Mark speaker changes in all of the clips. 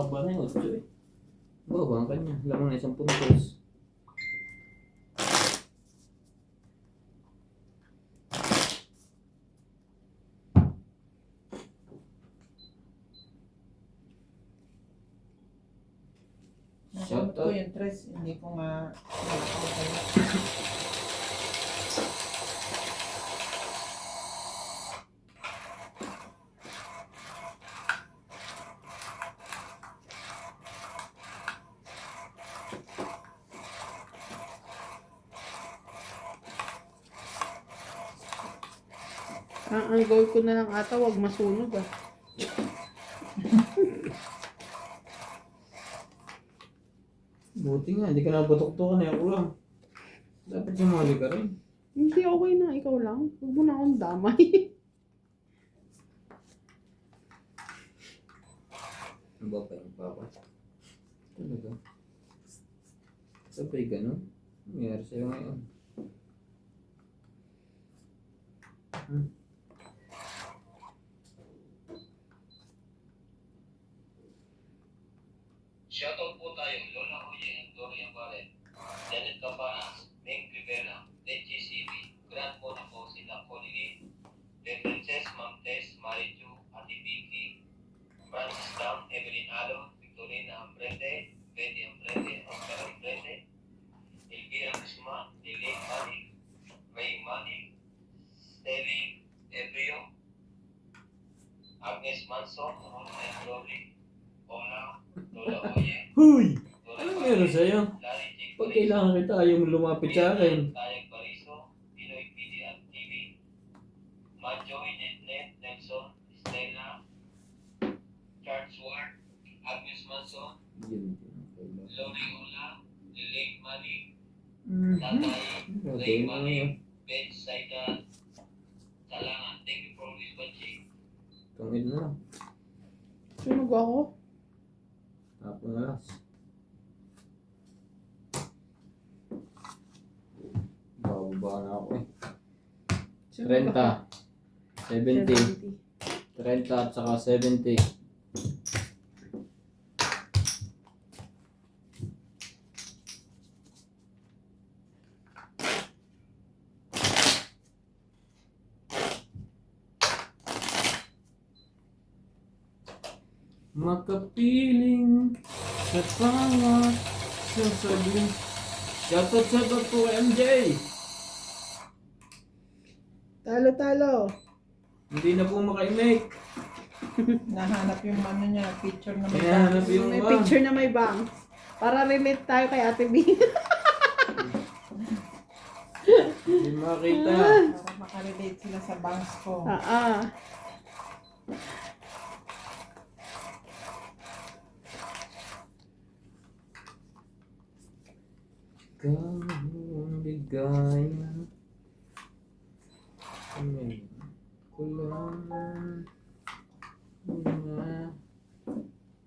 Speaker 1: Baba na yung 8 eh. Baba ang kanya. Lamang na 10 puntos.
Speaker 2: Nakamot ko yung tres, hindi ko nga
Speaker 3: Ang goal ko na lang ata, wag masunog ah.
Speaker 1: Buti nga, hindi ka naputok-tukan eh. Ako lang. Dapat sumali ka rin.
Speaker 3: Hindi, okay na. Ikaw lang. Huwag mo na akong damay.
Speaker 1: Ano ba pa yung papa? Talaga? Sabay gano'n? Ano nangyari sa'yo ngayon?
Speaker 4: Shoutout po tayo, Lola Oye and Dorian Barret, Janet Campanas, Meng Rivera, Leche CV, Grand Monaco, sila Colin, The Princess, Ma'am Tess, Marichu, Ate Vicky, Francis Dam, Evelyn Alon, Victorina Ambrete, Betty Ambrete, Oscar Ambrete, Elvira Guzman, Elaine Malik, Ray Malik, Steli Ebrio, Agnes Manson, Ron and Glory, Ola, Lola Oye,
Speaker 1: Huy!
Speaker 4: Dorian
Speaker 1: Anong meron sa'yo?
Speaker 4: Larry J.
Speaker 1: Pag kailangan kita, ayaw mo lumapit sa akin.
Speaker 4: Tayag Bariso, Pinoy PD at TV, Majoy Netnet, Nelson, Stella, Charles Ward, Agnes Manson,
Speaker 1: Yun.
Speaker 4: Lori Ola, Lilane Mani,
Speaker 1: Mhm.
Speaker 4: Tatay,
Speaker 1: Okay
Speaker 4: Ray
Speaker 1: na
Speaker 4: Mani,
Speaker 1: yun.
Speaker 4: Ben Saida, Talangan. Thank you for always watching.
Speaker 1: Tungin na lang.
Speaker 3: Sunog ako.
Speaker 1: Tapon na lang. Bababa na ako eh.
Speaker 3: Sunog
Speaker 1: 30.
Speaker 3: ako.
Speaker 1: 70. 30 at saka 70. Makapiling sa bawat sasabihin. Shoutout po kay MJ!
Speaker 3: Talo.
Speaker 1: Hindi na po maka-make.
Speaker 2: nahanap yung ano niya, picture na may
Speaker 1: Hinahanap
Speaker 2: bangs.
Speaker 1: yung
Speaker 3: May
Speaker 1: one.
Speaker 3: picture na may bangs. Para relate tayo kay Ate B.
Speaker 1: Hindi makita.
Speaker 2: Para makarelate sila sa bangs ko.
Speaker 3: Ah.
Speaker 1: Ikaw ang bigaya. Amen. Kulang na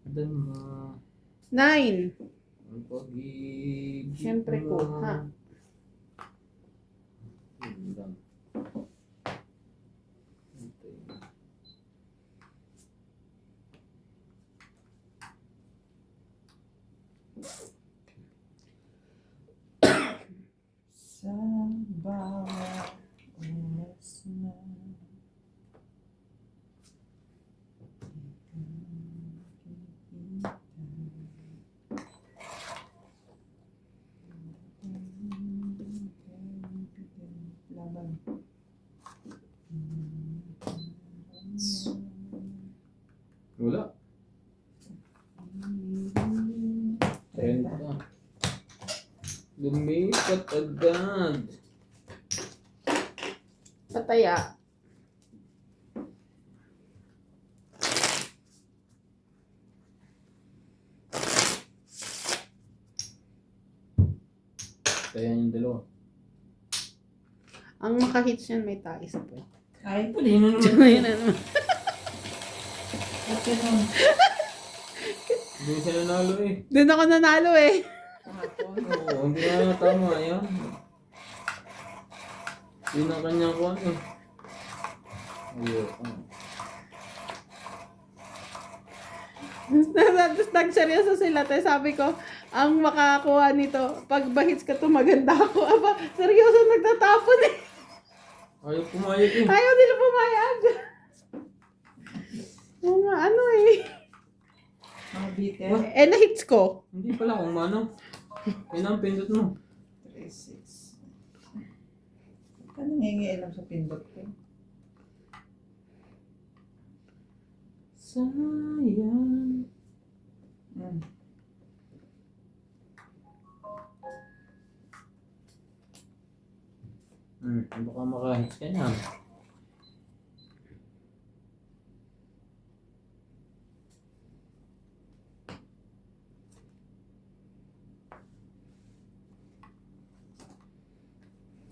Speaker 1: dama
Speaker 3: 9.
Speaker 1: ang pag-ibig
Speaker 3: Siyempre ko,
Speaker 1: mo.
Speaker 3: ha?
Speaker 1: Yun lang. Hintay.
Speaker 2: Sa bawat oras na laban.
Speaker 1: Wala. 30. Lumipat agad.
Speaker 3: Pataya.
Speaker 1: Kaya yung dalawa.
Speaker 3: Ang makahits yan may tayo sa puwet.
Speaker 2: Ay,
Speaker 1: Pwede na naman.
Speaker 3: Ayun na naman.
Speaker 2: ito nun.
Speaker 1: Hindi siya nanalo eh.
Speaker 3: Doon ako nanalo eh.
Speaker 2: Kahapon.
Speaker 1: Oo, hindi na tama yan. Yun ang kanyang kuhan eh. Ayoko.
Speaker 3: Tapos nagseryoso sila. Tapos sabi ko, ang makakakuha nito, pag bahits ka to, maganda ako. Aba, seryoso nagtatapon eh.
Speaker 1: Ayaw pumayag eh.
Speaker 3: Ayaw nila pumayag. Mga ano eh.
Speaker 2: Mga bitter.
Speaker 3: Eh, na-hits ko.
Speaker 1: Hindi pala kung mano. Yan ang pindot mo.
Speaker 2: 3, 6. Ka nangingialam sa pindot ko.
Speaker 1: Sayang.
Speaker 2: Hmm.
Speaker 1: Baka makahits ka niyan.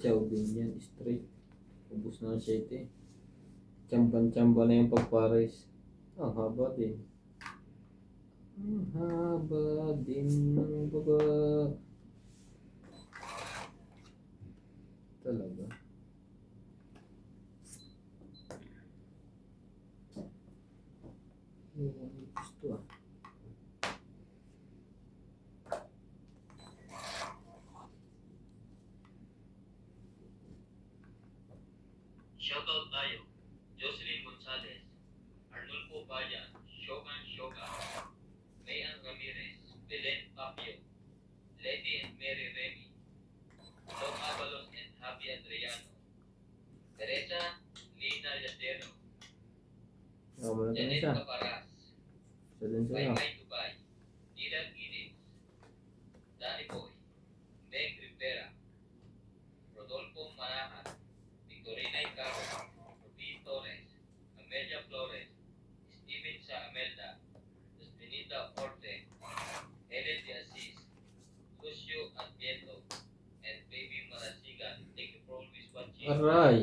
Speaker 1: Chow din yan, straight. Ubus na ang 7. Tsamban-tsamba na yung pagpares. Ang haba din. Ang haba din ng baba. Talaga. Gusto ah.
Speaker 4: Shoutout tayo. Jocelyn Gonzalez, Arnulfo Bayan, Shogan Shoga, Mayan Ramirez, Belen Papio, Lady and Mary Remy, Tom Avalos and Javi Adriano, Teresa Lina Yadero,
Speaker 1: Ako mo na ito
Speaker 4: Janet
Speaker 1: isa.
Speaker 4: Caparas,
Speaker 1: Isa din sa'yo.
Speaker 4: Maymay Dubai, Dylan Giddins, Danny Boy, Meg Rivera, Rodolfo Manahan, Victorina Icaro, Ruby Torres, Amelia Flores, Steven Sa Amelda, Benita Orte, Helen de Assis, Lucio Advieto, and Baby Marasigan. Thank you for always watching.
Speaker 1: Aray!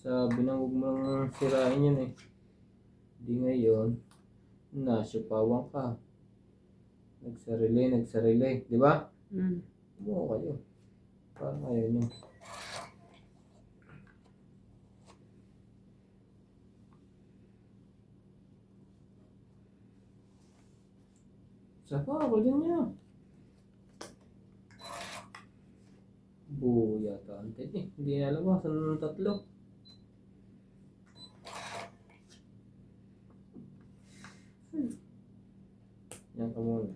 Speaker 1: Sabi na huwag mong sirain yun eh. Di ngayon, nasyupawang ka. Nagsarili. Di ba? Umuha kayo. Parang ayaw nyo. Saka ako din niya. Yata ang tit eh. Hindi na alam saan ang tatlo. Yan ka muna.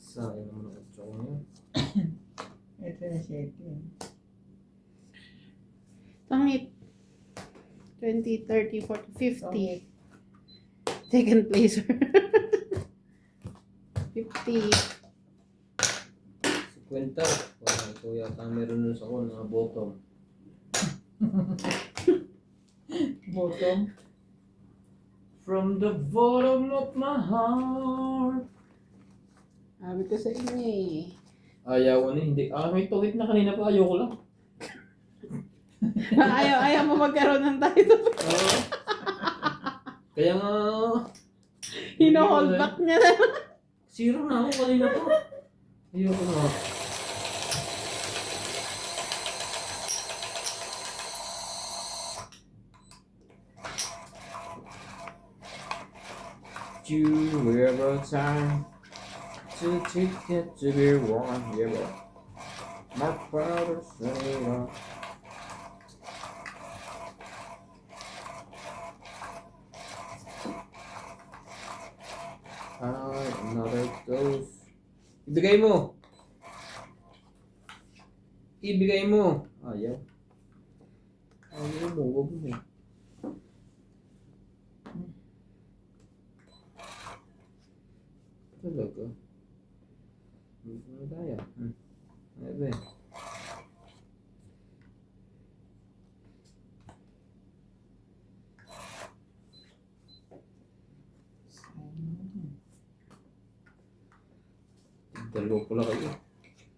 Speaker 1: Sayang naman ang tsaka niya.
Speaker 2: Ito na 7.
Speaker 3: Pangit. 20, 30, 40, 50.
Speaker 2: Pangit.
Speaker 3: Second placer. 50.
Speaker 1: 50. Parang ito yata meron nun sa ko na bottom.
Speaker 2: Bottom.
Speaker 1: From the bottom of my heart.
Speaker 3: Sabi ko sa inyo eh.
Speaker 1: Ayaw ko na hindi. May tuhit na kanina pa. Ayaw ko lang.
Speaker 3: ayaw mo magkaroon ng title.
Speaker 1: Kaya nga...
Speaker 3: Hino-hold back niya na.
Speaker 1: Zero na ako kanina pa. Ayaw ko na. You ever time to take it to be one, yeah, but my father said, another dose. Ibigay mo. Ibigay mo. Ayaw. Ayaw mo, wag mo. Talaga. Hindi mo tayo. Ebe. Dalawa pala kayo.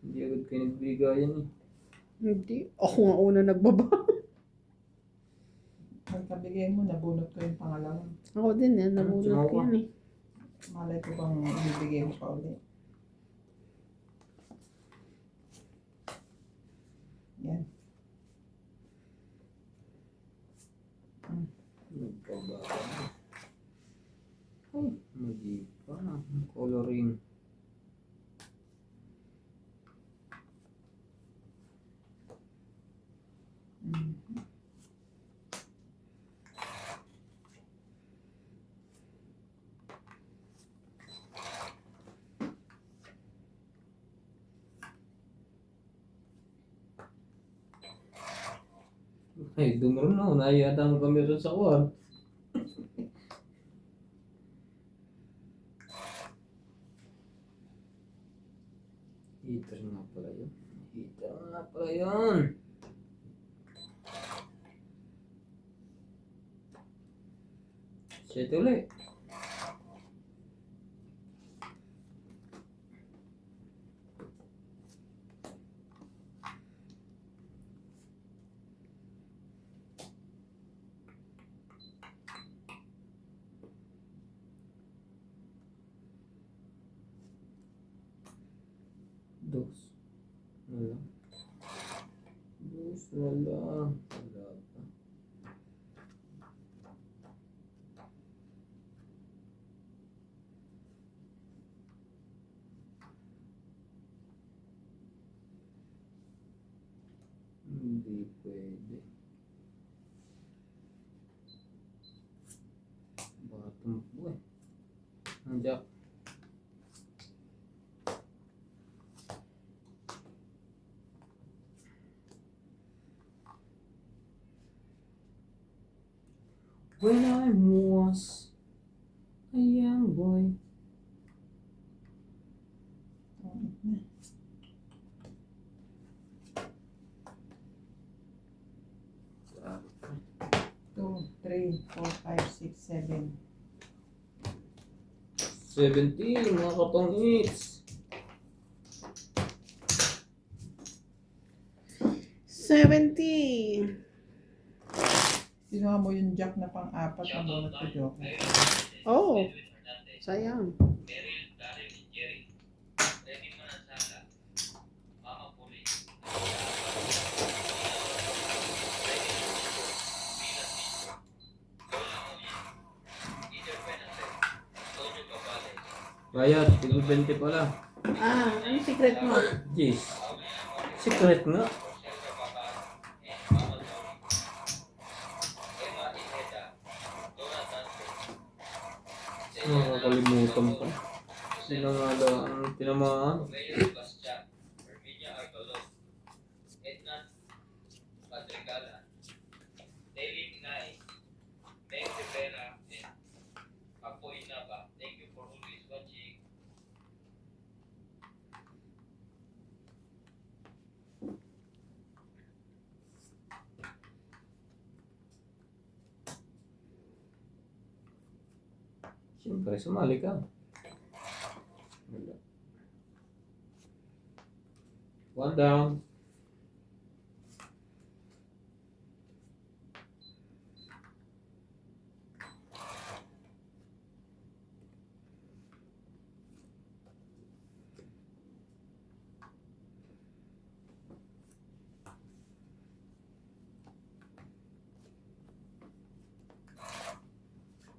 Speaker 1: Hindi agad kayo nagbigayan eh.
Speaker 3: Hindi. Ako nga una nagbaba.
Speaker 2: Pagkabigay mo, nabunot ko yung pangalawa.
Speaker 3: Ako din eh. Nabunod ko yan eh.
Speaker 2: Malay ko bang ibibigay mo pa ulit.
Speaker 1: Ay, dumuro na. Nahiyata mo kami rin sa kuwan. Heater nga pala yun. Heater nga pala yun. Shit ulit. Dos. Wala. Dos na lang. Wala pa. Hindi pwede. Baka tumpo eh. Ang jack. When I was a young boy.
Speaker 2: Okay. 2, 3, 4, 5, 6, 7.
Speaker 1: 17, mga katong hits.
Speaker 3: 70.
Speaker 2: Kinuha mo yung jack na pang-apat na bunot ko, joke.
Speaker 3: Oh, sayang.
Speaker 4: Meryl, Darren, and Jerry. Ready Manasala. Mama Puri.
Speaker 1: Bayad, tigil 20 pala.
Speaker 3: Ah, ano secret mo?
Speaker 1: Jeez. Secret nga. Nakakalimutan pa. Sino nga daw ang tinamaan?
Speaker 4: Romeo Bastian, Herminia Artolog, Edna Patricala, David Nay, Meg Rivera, and Apoy Nava. Thank you for always watching.
Speaker 1: Siyempre, sumali ka. Wala. One down.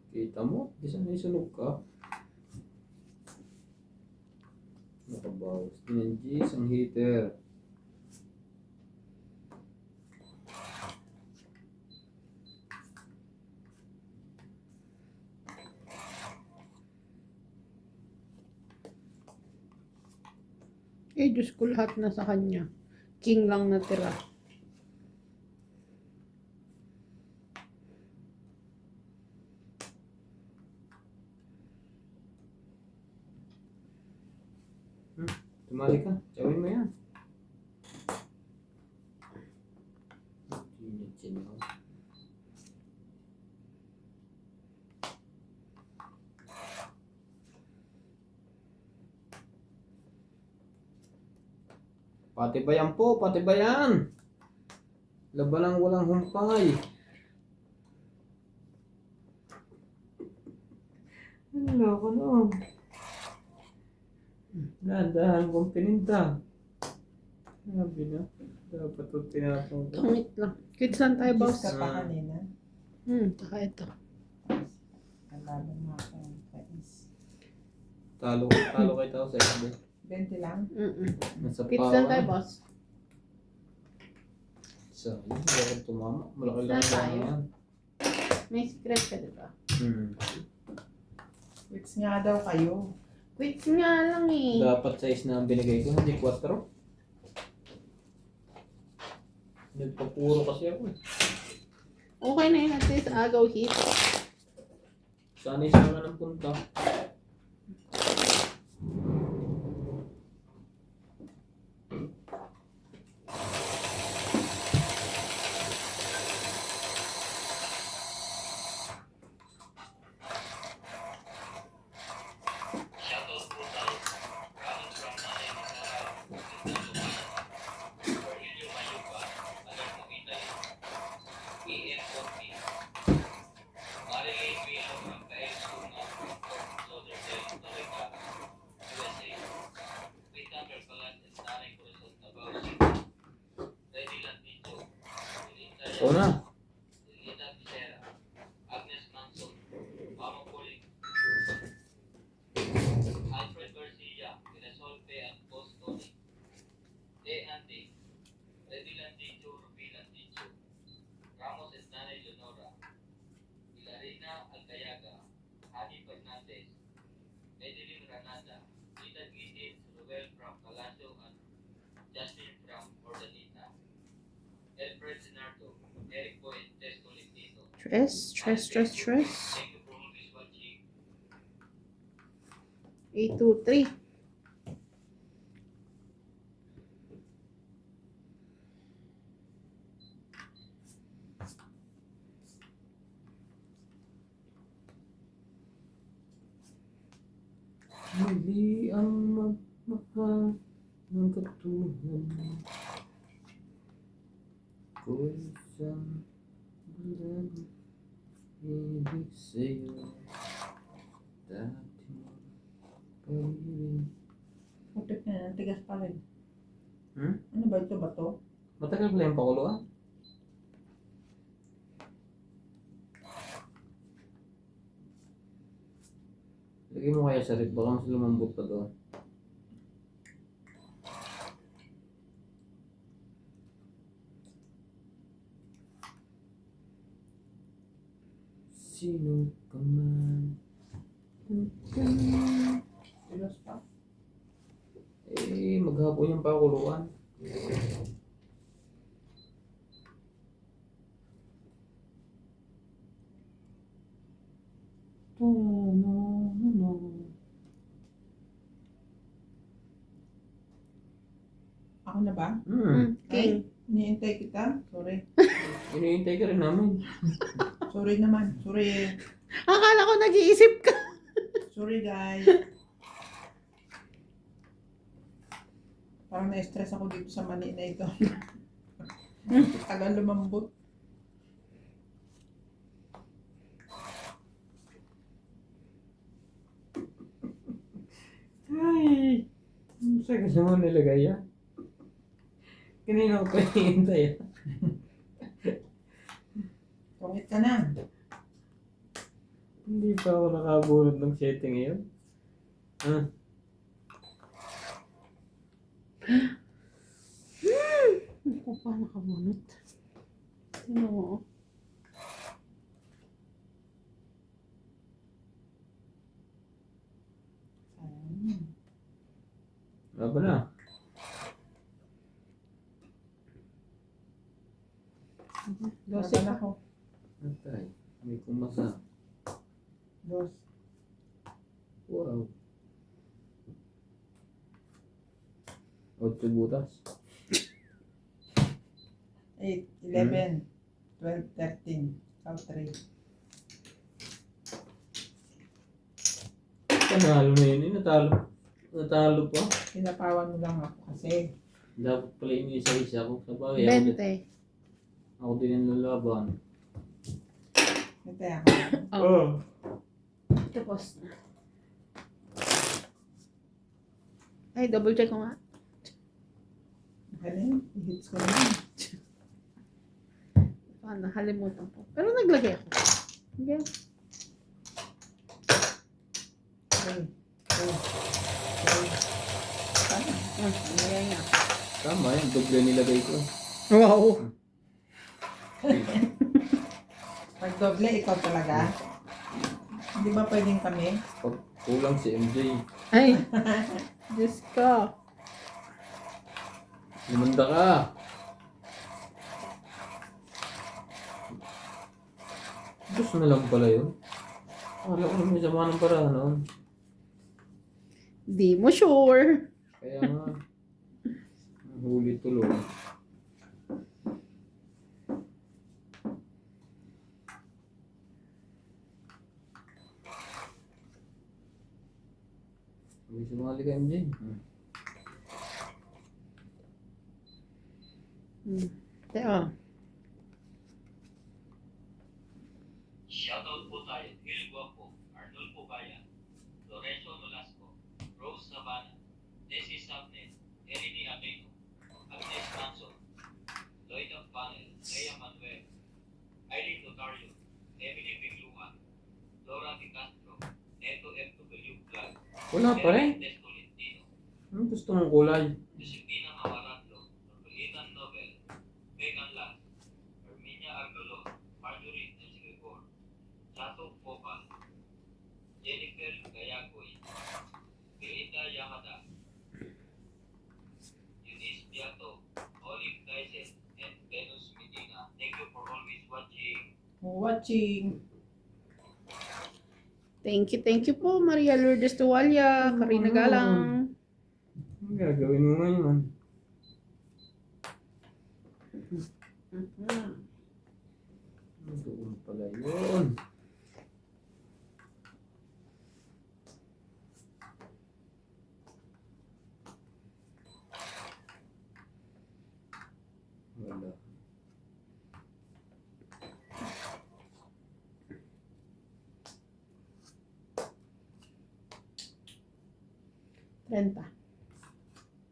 Speaker 1: Kita mo? Di sana isunog ka. Nakabawas din ang G's, ang heater.
Speaker 3: Eh, Diyos ko, lahat na sa kanya. King lang natira.
Speaker 1: Tumali ka. Gawin mo yan. Sinaw. Patibayan po, patibayan. Labalang walang humpay. Ano ko no? Dahan-dahan kong pininta. Sabi na. Dapat ito tinatong.
Speaker 3: Tungit lang. Kids lang tayo, boss.
Speaker 2: Kiss ka pa kanina.
Speaker 3: Saka ito.
Speaker 2: Nalalo mo akong kais.
Speaker 1: Talo kay tao sa SD.
Speaker 2: 20 lang?
Speaker 1: Nasa
Speaker 3: Kids
Speaker 1: pawa
Speaker 3: lang tayo,
Speaker 1: na.
Speaker 3: boss.
Speaker 1: So, yun. Bakit tumama? Malaki lang
Speaker 3: Saan tayo?
Speaker 1: yan.
Speaker 3: May secret ka, diba?
Speaker 2: Quits nga daw kayo.
Speaker 3: Quits nga lang eh.
Speaker 1: Dapat size na ang binigay ko, hindi 4. Nagpapuro kasi ako eh.
Speaker 3: Okay na yun at least agaw hit.
Speaker 1: Sanay sa ka ng punta.
Speaker 4: Shuttle portals coming from Nanay Nizara, Cornelio Mayuga, Alermo Italy, EM40, Marilyn Vino from Pael Suma from Fort Lauderdale, Florida, USA, Rita Mercalas and Nanay Corazon Tabao City, Reddy Landicho, Linda
Speaker 1: Oo na.
Speaker 4: Lita Picera, Agnes Manson, Mama Pauline, Alfred Garcia, Resolve at Bostoni, De Andy, Reddy Landicho, Ruby Landicho, Ramos and Nanay Leonora, Hilarina Alcayaga, Hani Fernandez, Madeline Granada, Ethan Gitin, Ruel from Palacio and Justin from Ordanita, Alfred Sinardo, Eric Boy and Tess Tolentino.
Speaker 3: Stress.
Speaker 4: Thank you for always watching.
Speaker 3: 823.
Speaker 1: Hindi ang magmahal ng katulad mo. Kung isang bulan, ibig sa'yo. Dati mo pag-ibig.
Speaker 2: Putik na yan, tigas pa rin.
Speaker 1: Hmm?
Speaker 2: Ano ba ito? Bato?
Speaker 1: Matagal pala yung pakuluan? Lagay mo kaya sa rip, baka mas lumambot pa doon. Sino ka man?
Speaker 2: Tigas pa.
Speaker 1: Maghapon yung pakuluan.
Speaker 2: Ako na ba?
Speaker 3: King.
Speaker 2: Iniintay kita? Sorry.
Speaker 1: Hinihintay ka rin namin.
Speaker 2: Sorry naman. Sorry.
Speaker 3: Akala ko nag-iisip ka.
Speaker 2: Sorry guys. Parang na-stress ako dito sa mani na ito. Tagal lumambot.
Speaker 1: Ay! Saan kasi mo nilagay yan? Kanina ko pa hinihintay yan.
Speaker 2: Tungit ka na.
Speaker 1: Hindi pa ako nakabunod ng setting ngayon.
Speaker 3: Hindi ko pa nakabunot. Sino mo?
Speaker 1: Aba na.
Speaker 3: Dose
Speaker 2: Wala
Speaker 3: pa.
Speaker 2: ako.
Speaker 1: Atay. May kumasa.
Speaker 2: Dos.
Speaker 1: Wow. 8 butas.
Speaker 2: 8, 11, 12, 13. Count 3.
Speaker 1: Panalo na yun. Natalo. Natalo pa.
Speaker 2: Pinapawan mo lang ako kasi.
Speaker 1: Dapat pala yung isa-isa ko. Sa bagay, ako din,
Speaker 3: 20.
Speaker 1: ako din ang lalaban.
Speaker 2: Hintay ako.
Speaker 1: Oh.
Speaker 3: Tapos na. Ay, double check ko nga.
Speaker 2: Ano yun? I-hits ko naman.
Speaker 3: Paano? Halimutan ko. Pero naglagay ako. Okay.
Speaker 2: 3, 2, 3. Ano?
Speaker 3: Nilagay nga.
Speaker 1: Tama yan. Doble nilagay ko.
Speaker 3: Wow.
Speaker 2: Pag doble, ikaw talaga? Hindi ba pwedeng kami?
Speaker 1: Pag kulang si MJ.
Speaker 3: Ay. Diyos ko.
Speaker 1: Lumanda ka. Ubus na lang pala yun. Wala ko naman sa mga ng paraan noon.
Speaker 3: Di mo sure.
Speaker 1: Kaya nga, huli tuloy. Hindi sumali ka, MJ.
Speaker 3: Teka.
Speaker 4: Shoutout po tayo, Gil Guapo, Arnold Pubaya, Lorenzo Nolasco, Rose Sabana, Desi Sabnet, Erini Aquino, Agnes Manson, Lloyd of Panel, Lea Manuel, Eileen Notario, Emily Bigluan, Laura Di Castro, Neto FW Vlog,
Speaker 1: Wala pa rin.
Speaker 4: Erwin Tolentino,
Speaker 1: Ano gusto mong kulay?
Speaker 4: Josefina Mamaratlo, Norberlitan Nobel, Megan Las, Herminia Argolon, Marjorie Nesgregor, Chato Popal, Jennifer Gayagoy, Belinda Yamada, Eunice Beato, Olive Dyson, and Venus Medina. Thank you for always watching.
Speaker 3: Thank you po, Maria Lourdes Tuwalya, Karina Galang.
Speaker 1: Ano gagawin mo ngayon? Doon pala yun. Wala.
Speaker 3: Renta.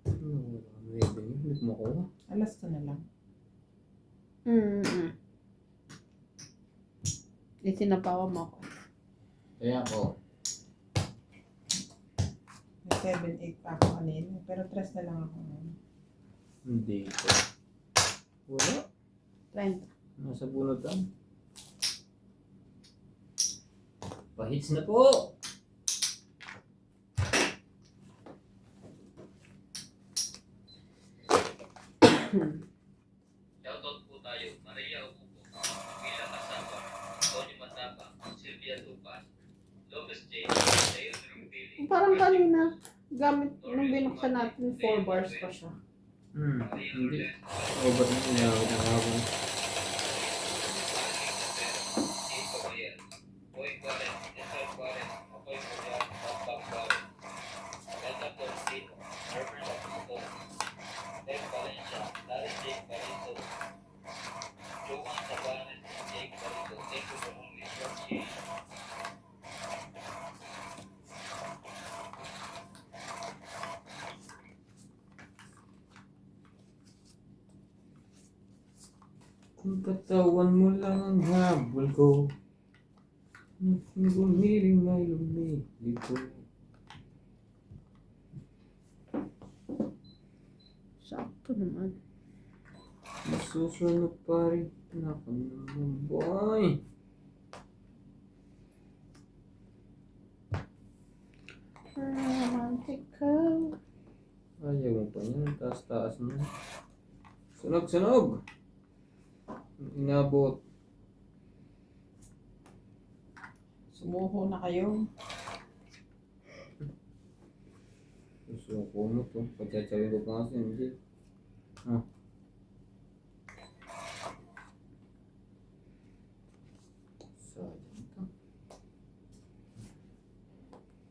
Speaker 1: Ano, wala. Hindi mo ko.
Speaker 2: Alas ka na lang.
Speaker 3: Itinapawa mo ako.
Speaker 1: Kaya ako.
Speaker 2: May 7, 8 pa ako kanina. Pero 3 na lang ako ngayon.
Speaker 1: Hindi ko. Wala.
Speaker 3: Renta.
Speaker 1: Nasa bunutan. Pahits na po.
Speaker 4: Shoutout po tayo, Maria Ocupo, Mila Casaba, Tony Mataba, Sylvia Tupas, Lopez J, Dale Rumpili,
Speaker 3: Parang kanina, gamit nung binuksan natin, 4 bars pa siya.
Speaker 1: Hindi. Over na inawit ang habang.
Speaker 4: Chico Mayer, Boy Guaren, Esal Guaren, Apoy Guaren, Pampang Guaren, Delta Porcino, Herbert Aputo, Ted Valencia, Larry Jake Barito, Joan Sabanes, Jake Barito. Thank you for always watching.
Speaker 1: Kung katawan mo lang ang habol ko, gumiling ay lumilito.
Speaker 3: Sakto naman.
Speaker 1: Masusunod pa rin ako naman, boy.
Speaker 3: Romantical.
Speaker 1: Ayaw mo pa yan, taas-taas niya. Sunog! Inabot.
Speaker 2: Sumuho na kayo.
Speaker 1: Susuko mo to. Pagtsatsawi ko pa kasi hindi. Sayang ito.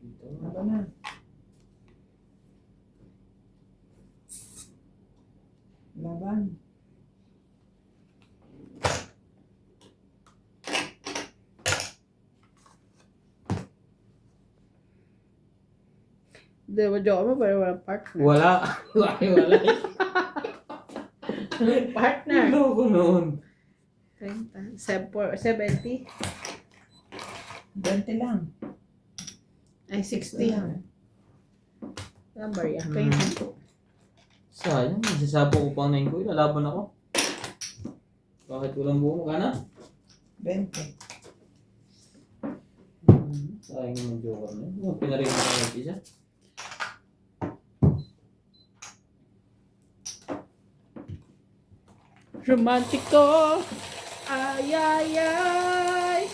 Speaker 1: Ito nga.
Speaker 2: Laban na. Laban.
Speaker 3: Di ba, jowa mo, pero walang partner.
Speaker 1: Wala. Wala.
Speaker 3: Partner.
Speaker 1: Ano ko noon?
Speaker 3: 30. 70.
Speaker 2: 20 lang.
Speaker 3: Ay, 60.
Speaker 2: Lang.
Speaker 3: Number yan. 20.
Speaker 1: Sayang. Nasasapo ko pang 9 ko. Ilalaban ako. Bakit walang buo ka na?
Speaker 2: 20.
Speaker 1: Sayang naman joker na yun. Pinarinig ko na isa.
Speaker 3: Romantico. Ay, ay, ay.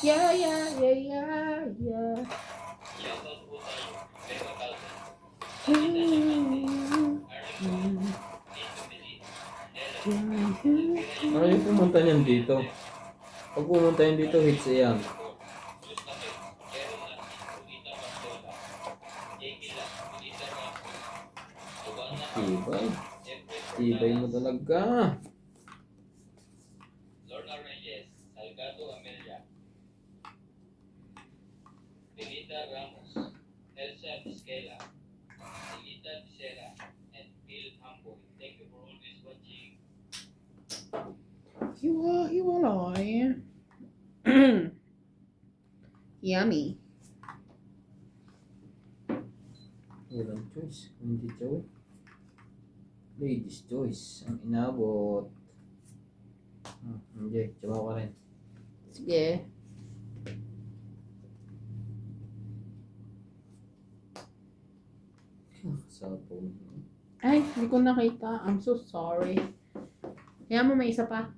Speaker 3: Yeah, yeah, yeah, yeah, yeah.
Speaker 4: Shoutout po tayo. Beba Calvin.
Speaker 1: Ayaw pumunta niyan dito. Pag pumunta yan dito, hits yan. Tibay. Tibay mo talaga.
Speaker 4: Lorna Reyes, Salgado Amelia, Benita Ramos, Elsa Vizquela, Elita Vicera, and Phil Amboy. Thank you for always watching.
Speaker 3: Hiwalay. Yummy.
Speaker 1: Walang choice. Hindi choice. Ladies choice. Ang inabot. Hindi. Tsama ka rin.
Speaker 3: Sige.
Speaker 1: Sapong.
Speaker 3: Ay, hindi ko nakita. I'm so sorry. Kaya mo may isa pa.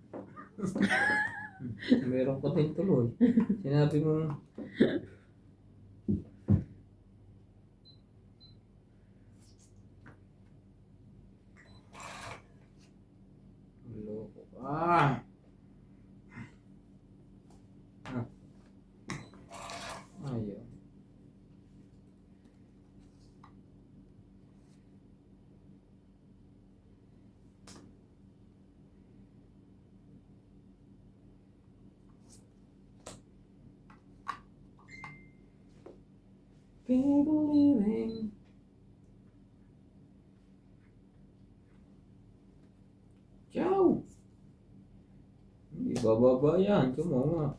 Speaker 1: Meron ka din tuloy. Sinabi mo. Loko ka. Ayaw. People living. Ciao. Hindi bababa yan. Tumama.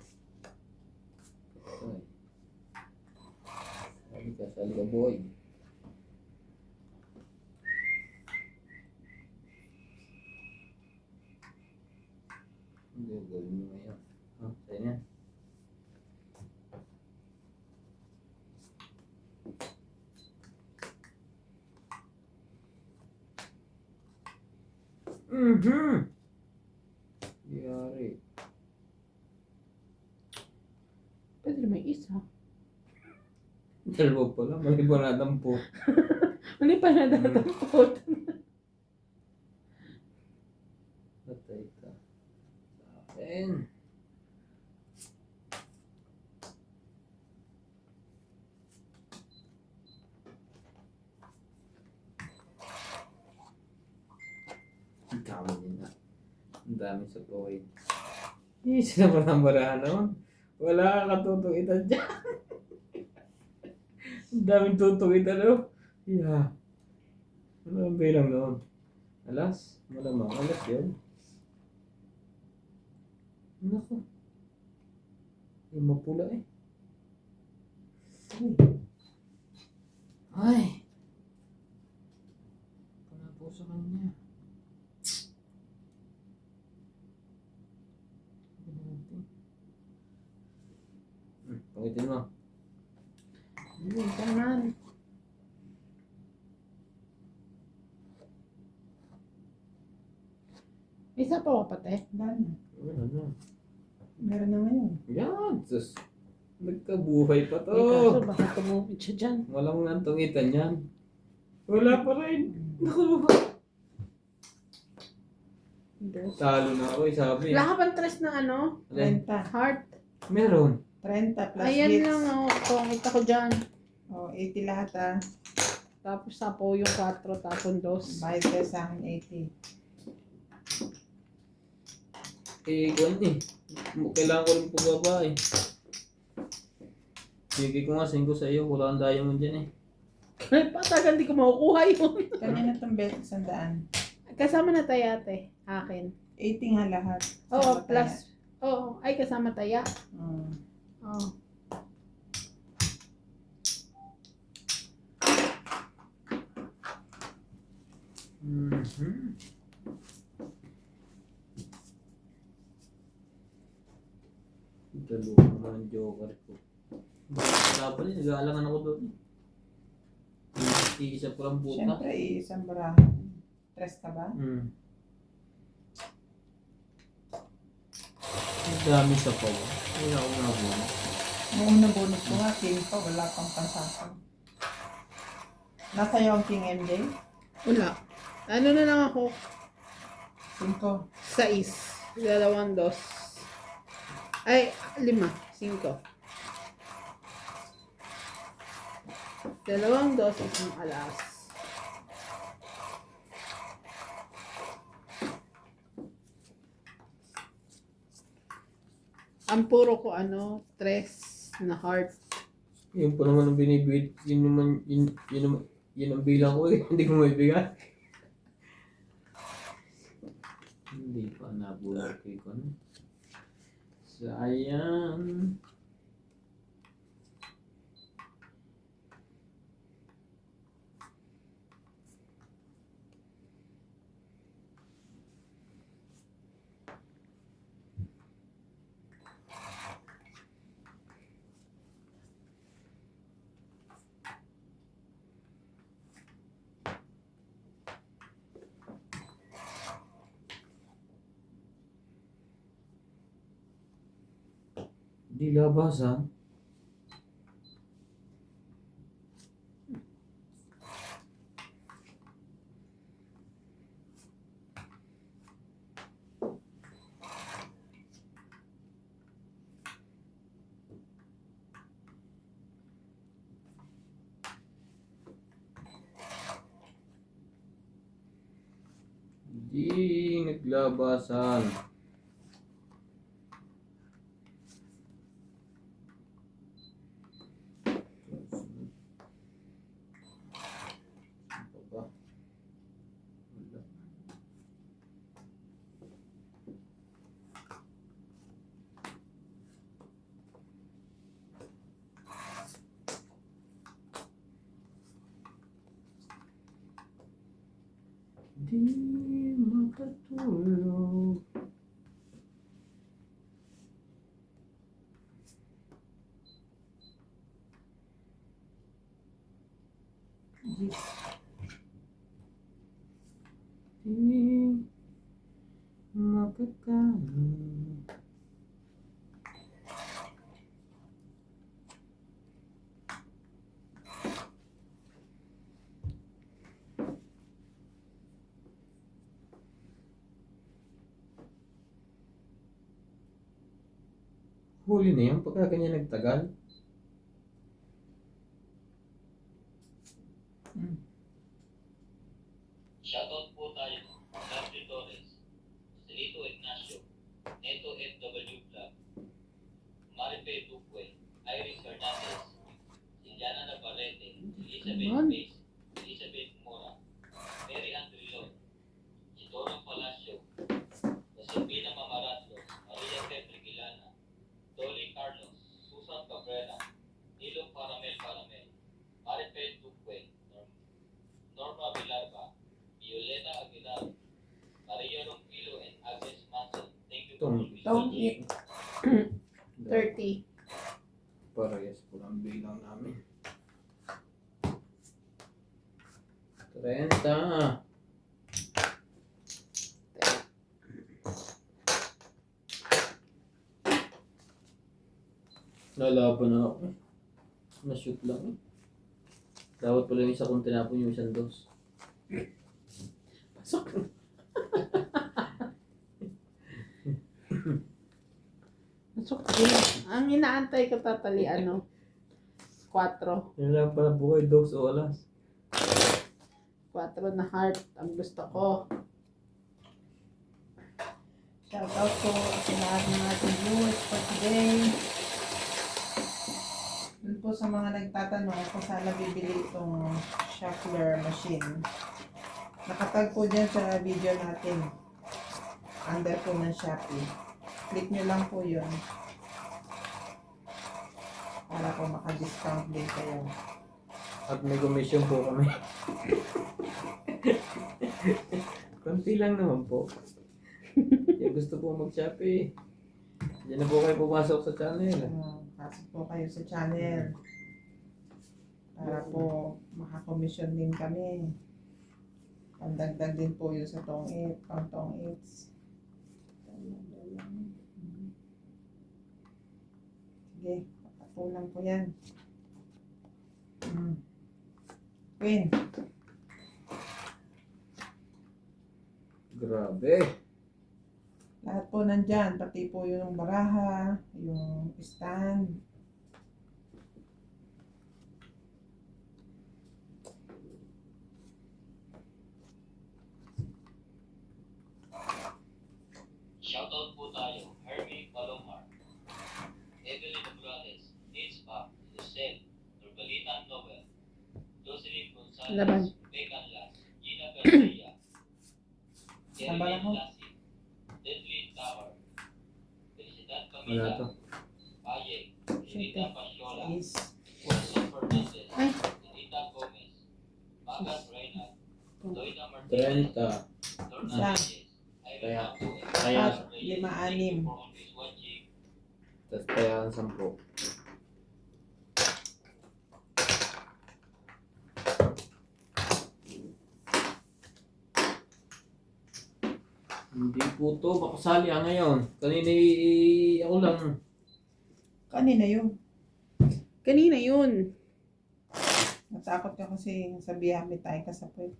Speaker 1: Sali ka boy. Hindi, gawin mo ngayon. Sa'yo na. Yari.
Speaker 3: Pwede may isa.
Speaker 1: Dalawa pala. Mali ba nadampo?
Speaker 3: Mali pa na datapot.
Speaker 1: Patay ka. Sa akin. Ang kama din na. Ang dami sa tuwid. Hindi sila panambarahan naman. Wala ka katutuitan dyan. Ang daming tutuitan no? Yeah. Ano ang bilang noon? Alas? Malamang. Alas yun. Naku. Yung mapula eh. Ay. Wala po sa kanya. Pangitin mo.
Speaker 3: Hindi ka naman. May isa pa pate.
Speaker 2: Wala na.
Speaker 1: Wala na.
Speaker 2: Meron na ngayon.
Speaker 1: Yan. Sus. Nagkabuhay pa to.
Speaker 3: May kaso baka tumupid siya dyan.
Speaker 1: Walang nantungitan yan. Wala pa rin. Naku. Talo na ako sabi.
Speaker 3: Wala ka pang tres na ano?
Speaker 1: Alin?
Speaker 2: 30.
Speaker 3: Heart.
Speaker 1: Meron.
Speaker 2: 30 plus
Speaker 3: Ayan
Speaker 2: hits.
Speaker 3: lang oh. Ito, kita ko dyan.
Speaker 2: Oh, 80 lahat ah.
Speaker 3: Tapos sapo yung 4, tapos 2.
Speaker 2: Bayad kayo sa akin 80.
Speaker 1: Eh, kung eh. Kailangan ko rin pababa eh. Sige ko nga, singko sa iyo. Wala kang diamond dyan eh.
Speaker 3: Ay, patagal di ko makukuha yun.
Speaker 2: Kanina itong belt 100.
Speaker 3: Kasama na tayo ate. Akin.
Speaker 2: 80 nga lahat.
Speaker 3: Oo,
Speaker 2: Sama
Speaker 3: plus. Oo, ay kasama taya.
Speaker 2: tayo.
Speaker 3: Oo.
Speaker 1: Dalawa naman ang joker ko. Dapat eh, nag-aalangan ako doon eh. Iisa ko lang buta.
Speaker 2: Siyempre, isang barahan. Tres ka ba?
Speaker 1: Ang dami sa pawa. Wala akong nabuna.
Speaker 2: Yung unang bonus ko nga, king pa, wala pang pansasang. Nasa iyo ang king MJ?
Speaker 3: Wala. Ano na lang ako?
Speaker 2: 5.
Speaker 3: 6. Dalawang dos. Ay, 5. 5. Dalawang dos, isang alas. Ang puro ko tres na heart.
Speaker 1: Yun po naman ang binibigay, yun ang bilang ko eh, hindi ko maibigay. Hindi pa nabulat ko na. Sayang. Di labasan. Di naglabasan. Ano ba? Wala. Di makatulog. Di makakano. Huli na yun pagka ganyan nagtagal.
Speaker 4: Shoutout po tayo. Dante Torres, Celito Ignacio, Neto FW Club, Marife Duque, Iris Hernandez, Liliana Navarrete, Elizabeth
Speaker 3: Ayan.
Speaker 4: Pace, Elizabeth Mora, Mary Andrilon, Isidoro Palacio, Josefina Mamaratlos, Maria Petre Gilana, Dolly Carlos, Susan Cabrera, Nilo Paramel, Marife Duque, Norma Villarba, Violeta Aguilar, Maria Ronquillo, and Agnes Manson. Thank you for always
Speaker 2: Don't
Speaker 4: watching.
Speaker 2: eat.
Speaker 3: 30.
Speaker 1: Parehas po ang bilang namin. 30. Nalaban na ako eh. Na-shoot lang eh. Dapat pala yung isa kong tinapon yung isang dos.
Speaker 3: Pasok. Pasok din. Ang inaantay ko tatali 4.
Speaker 1: Yan lang pala buhay, dos o alas.
Speaker 3: 4 na heart ang gusto ko.
Speaker 2: Shoutout po sa lahat ng ating viewers for today. Dun po sa mga nagtatanong kung saan nabibili itong shuffler machine. Nakatag po dyan sa video natin. Under po ng Shopee. Click nyo lang po yun. Para po maka-discount din kayo.
Speaker 1: At may commission po kami. Konti lang naman po. Yung gusto po mag-Shopee, diyan na po kayo pumasok sa channel.
Speaker 2: Pasok po kayo sa channel. Para po makakomission din kami. Pandagdag din po yun sa tong 8, pang tong 8. Sige, Kulang po yan. Queen.
Speaker 1: Grabe.
Speaker 2: Lahat po nandyan. Pati po yung baraha, yung stand.
Speaker 4: Shoutout po tayo, Hermie Palomar, Evelyn Morales, Nils Pap, Lucel, Nurbalitan Nobel, Jocelyn
Speaker 3: Laban.
Speaker 4: Gonzalez, Megan Las, Gina Garcia,
Speaker 2: Laban ako.
Speaker 4: Erin Lassie, Deadly Tower, Felicidad
Speaker 1: Wala to.
Speaker 4: Camila, Paye, Rita Pasiola,
Speaker 2: Is
Speaker 4: Wilson Fernandez,
Speaker 3: Ay.
Speaker 4: Anita Gomez, Magat Reynald, Doida
Speaker 1: 30.
Speaker 4: Martinez, Lorna
Speaker 2: Isa.
Speaker 4: Reyes, Irene Abu,
Speaker 1: Kaya,
Speaker 2: At 5-6.
Speaker 4: for always watching.
Speaker 1: tas kaya ang 10. Hindi po to, makasali ngayon. Kanina ako lang.
Speaker 2: kanina yun.
Speaker 3: Kanina yun.
Speaker 2: Natakot ka kasi sabihan may tayo kasapoy.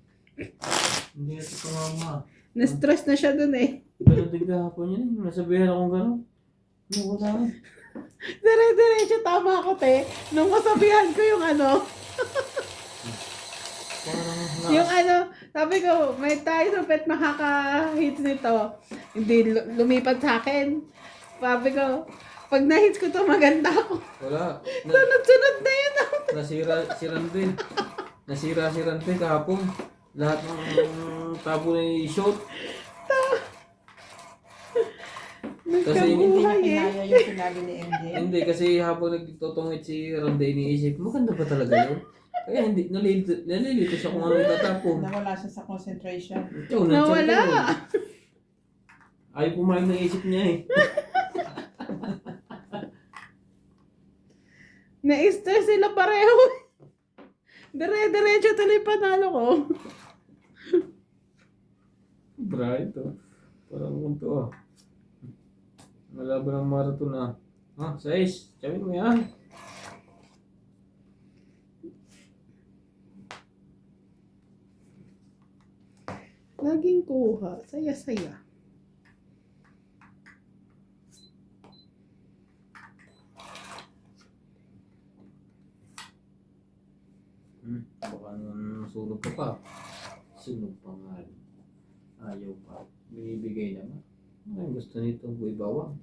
Speaker 1: Hindi ito tumama.
Speaker 3: Na-stress na siya dun eh.
Speaker 1: Pero tigahapon yun eh. Nasabihan akong gano'n. Ano ko na?
Speaker 3: Dire-diretso tama ako te. Nung masabihan ko yung ano,
Speaker 1: Parang
Speaker 3: yung ano, sabi ko, may tayo sa pet makaka-hits nito. Hindi lumipat sa akin. Sabi ko, pag na-hits ko to maganda ako.
Speaker 1: Wala.
Speaker 3: Sunod-sunod na yun.
Speaker 1: Nasira si Randin. Nasira si Randin kahapon. Lahat ng tabo na i-shoot.
Speaker 2: Hindi niya
Speaker 3: Nagkabuhay eh.
Speaker 2: kinaya yung sinabi ni MJ.
Speaker 1: Hindi, kasi habang nagtutungit si Randin, iniisip, maganda ba talaga yun? Kaya hindi, nalilito siya kung ano itatapon.
Speaker 2: Nawala siya sa concentration.
Speaker 3: Nawala.
Speaker 1: Ayaw pumayag ng isip niya eh.
Speaker 3: Na-stress sila pareho. Dire-diretso tuloy panalo ko.
Speaker 1: Bra ito. Parang ganito ah. Malaban ng marathon ah. Ah, 6. Sabi mo yan.
Speaker 3: Laging kuha. Saya-saya.
Speaker 1: Baka naman sunog ka pa. Sunog pa nga. Ayaw pa. Binibigay naman. Ano yung gusto nito? Buhay bawang.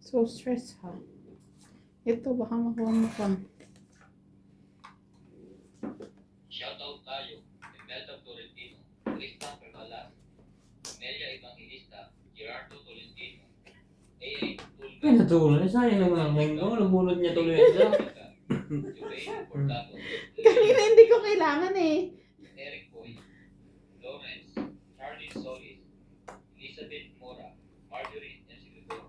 Speaker 3: So stress ha. Ito baka makuha mo pa.
Speaker 4: Shoutout tayo, Imelda Tolentino, Tristan Percalas, Amelia Evangelista, Gerardo Tolentino, AA Tulga,
Speaker 1: Kaya natulog. Sayang naman ang hanggang. Nabunod niya tuloy yan siya.
Speaker 4: Jubain Portado,
Speaker 3: Kanina hindi ko kailangan eh.
Speaker 4: Eric Boy, Lawrence, Charlie Solis, Elizabeth Mora, Marjorie Ensigador,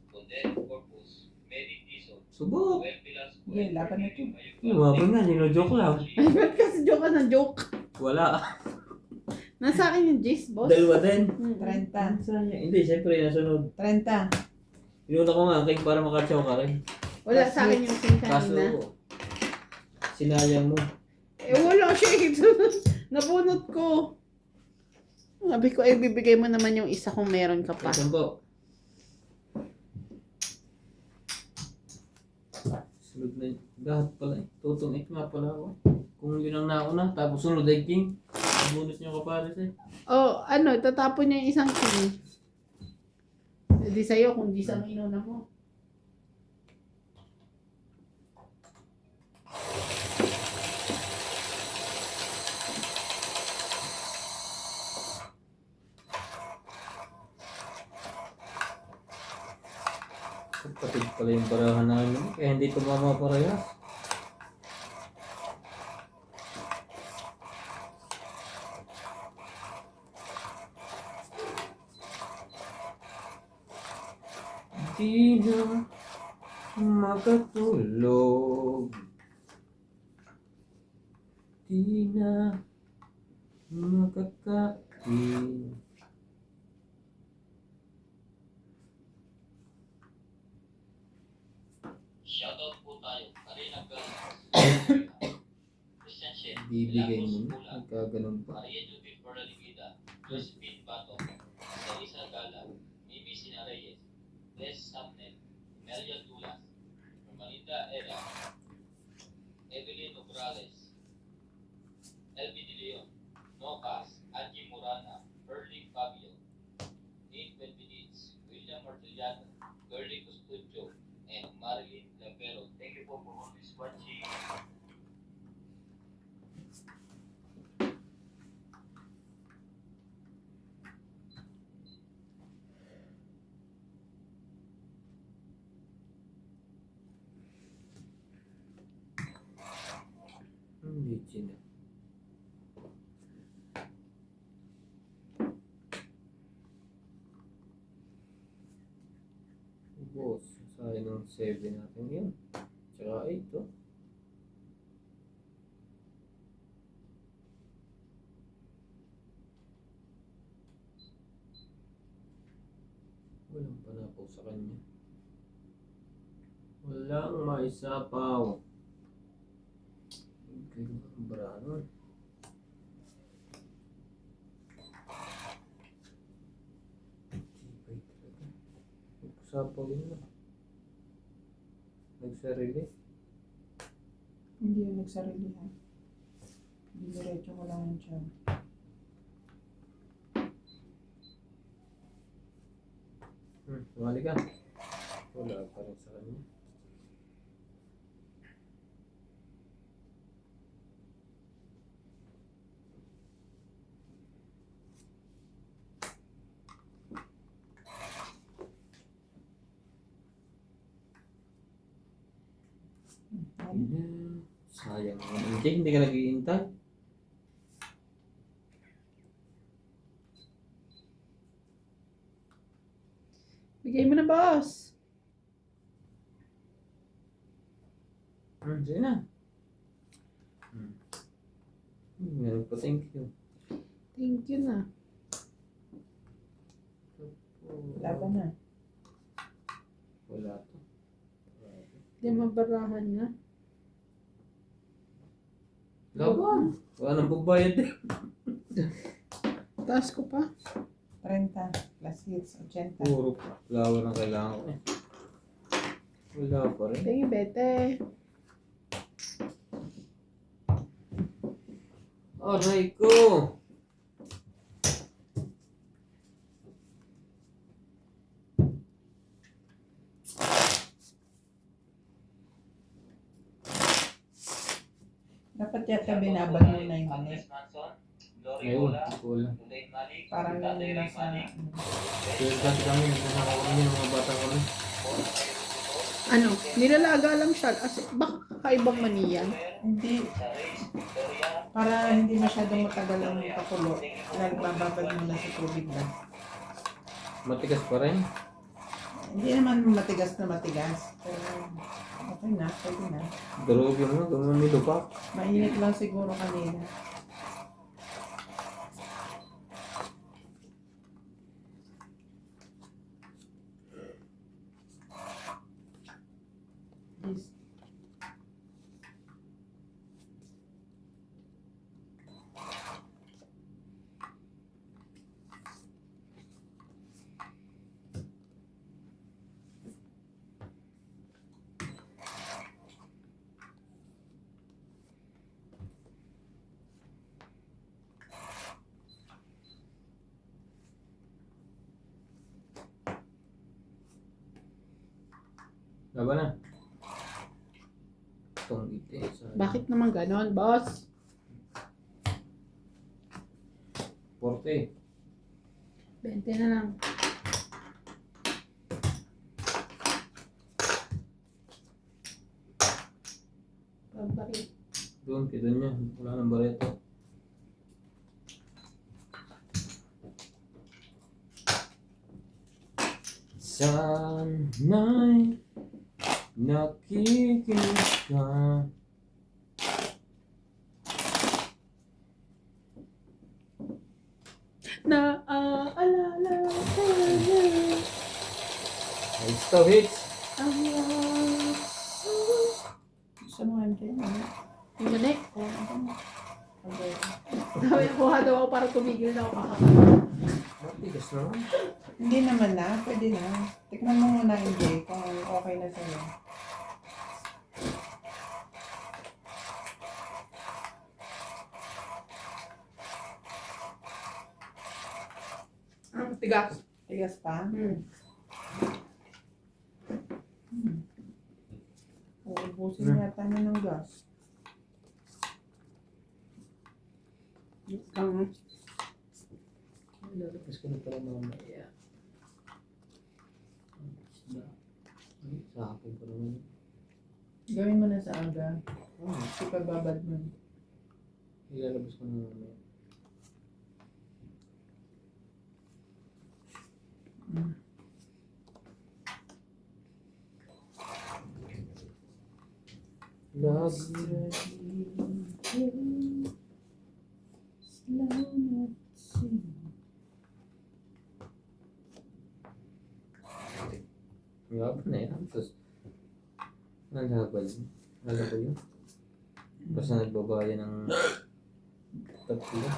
Speaker 4: Odette Corpus, Medi Tison,
Speaker 1: Subok.
Speaker 4: Noel Velasco,
Speaker 2: Yeah, laban na to.
Speaker 1: Lumaban nga. Sino-joke lang.
Speaker 3: Ay, ba't kasi joke ka ng joke?
Speaker 1: Wala.
Speaker 3: Nasa akin yung Jace, boss.
Speaker 1: Dalawa din.
Speaker 2: 30.
Speaker 1: Sayang. Hindi, siyempre nasunod.
Speaker 2: 30.
Speaker 1: Inuna ko nga king para makatsaw ka rin.
Speaker 3: Wala sa akin yung sing
Speaker 1: Kaso,
Speaker 3: kanina.
Speaker 1: sinayang mo.
Speaker 3: Eh, wala siya eh. Nabunot ko. Sabi ko, eh, bibigay mo naman yung isa kung meron ka pa.
Speaker 1: Saan po? Sunod na lahat pala eh. Tutungit nga pala ako. Kung yun ang nauna, tapos sunod ay king. Bonus niyo kapares eh.
Speaker 3: Oh, ano, tatapon niya yung isang king. Hindi sa'yo kung di sa inuna mo.
Speaker 1: Kapatid pala yung barahan namin. Kaya hindi tumama parehas. Di na makatulog. Di na makakain.
Speaker 4: for La Ligida, Josephine Bato, Salisa Gala, Mimi Sina Reyes, Les Samnel, Melia Tulas, Romalinda Era, Evelyn Ubrales, LB De Leon, Nocas, Angie Morana, Erling Fabio, Nick Benvenitz, William Martiliano, Gerly Custudio, and Marilyn Lavero. Thank you po for always watching.
Speaker 1: Licin ya. Boss, sayang ng 7 natin yun. Tsaka 8 to. Walang panapaw sa kanya. Walang maisapaw. Kaya ang brano. Tibay talaga. Nagsapaw yun na. Nagsarili.
Speaker 2: Hindi yung nagsarilihan. Diniretso mo lang yung tiyan.
Speaker 1: Tumali ka. Wala pa rin sa kanya. Sayang naman. Hindi ka nag-iintay.
Speaker 3: Bigay mo na, boss.
Speaker 1: Sige na. Meron pa, thank you.
Speaker 3: Thank you na.
Speaker 2: Laban na.
Speaker 1: Wala to.
Speaker 3: Hindi mabarahan na.
Speaker 1: Laban! Wala nang babayad eh.
Speaker 3: Taas ko pa.
Speaker 2: 30 plus hits, 80.
Speaker 1: Puro flower ang kailangan ko eh. Wala pa rin.
Speaker 3: Thank you, Bete.
Speaker 1: Aray ko!
Speaker 2: Dapat yata binabad mo na yung ano.
Speaker 4: Agnes Manson, Glory
Speaker 1: Ngayon,
Speaker 4: Bola,
Speaker 1: wala.
Speaker 4: Tulay Malik,
Speaker 2: Parang
Speaker 4: Tatay
Speaker 2: yung
Speaker 4: Ray
Speaker 2: nasa...
Speaker 4: Malik,
Speaker 1: Kaya kasi kami, nagnanakaw kami ng mga bata kami.
Speaker 3: Ano? Nilalaga lang siya. As, baka kakaibang maniyan.
Speaker 2: Hindi. Para hindi masyadong matagal ang pakulo. Nagbababad mo na sa tubig na.
Speaker 1: Matigas pa rin.
Speaker 2: Hindi naman matigas na matigas. Pero okay na, pwede na.
Speaker 1: Durugin mo, gano'n nito pa.
Speaker 2: Mainit lang siguro kanina. Yes.
Speaker 1: Laban na. Itong iti.
Speaker 3: Bakit naman ganon, boss?
Speaker 1: 40.
Speaker 3: 20 na lang. Pagbarit.
Speaker 1: Doon, kita niya. Wala nang bareto. Sana'y nakikinig ka.
Speaker 3: Naaalala ko na
Speaker 1: Nice to hits.
Speaker 3: ang laso.
Speaker 2: Gusto mo MJ? Ano?
Speaker 3: Yung mani.
Speaker 2: Okay.
Speaker 3: Sabi, kuha daw ako para tumigil na ako kakapagod.
Speaker 1: Matigas naman.
Speaker 2: Hindi naman na, pwede na. Tikman mo muna, MJ, kung okay na sa'yo.
Speaker 3: Tigas.
Speaker 2: Tigas pa?
Speaker 3: Hmm.
Speaker 2: Uubusin yata niya ng gas.
Speaker 1: Lalabas ko na pala mamaya. Isda. Ay, sa hapon pa naman.
Speaker 2: Gawin mo na sa aga.
Speaker 1: Oh,
Speaker 2: Kasi pagbabad mo.
Speaker 1: ilalabas ko na mamaya. Lagi. Ngapa na yan? Tapos, nalabal. Nalabal yun. Basta nagbabaya ng tatlo.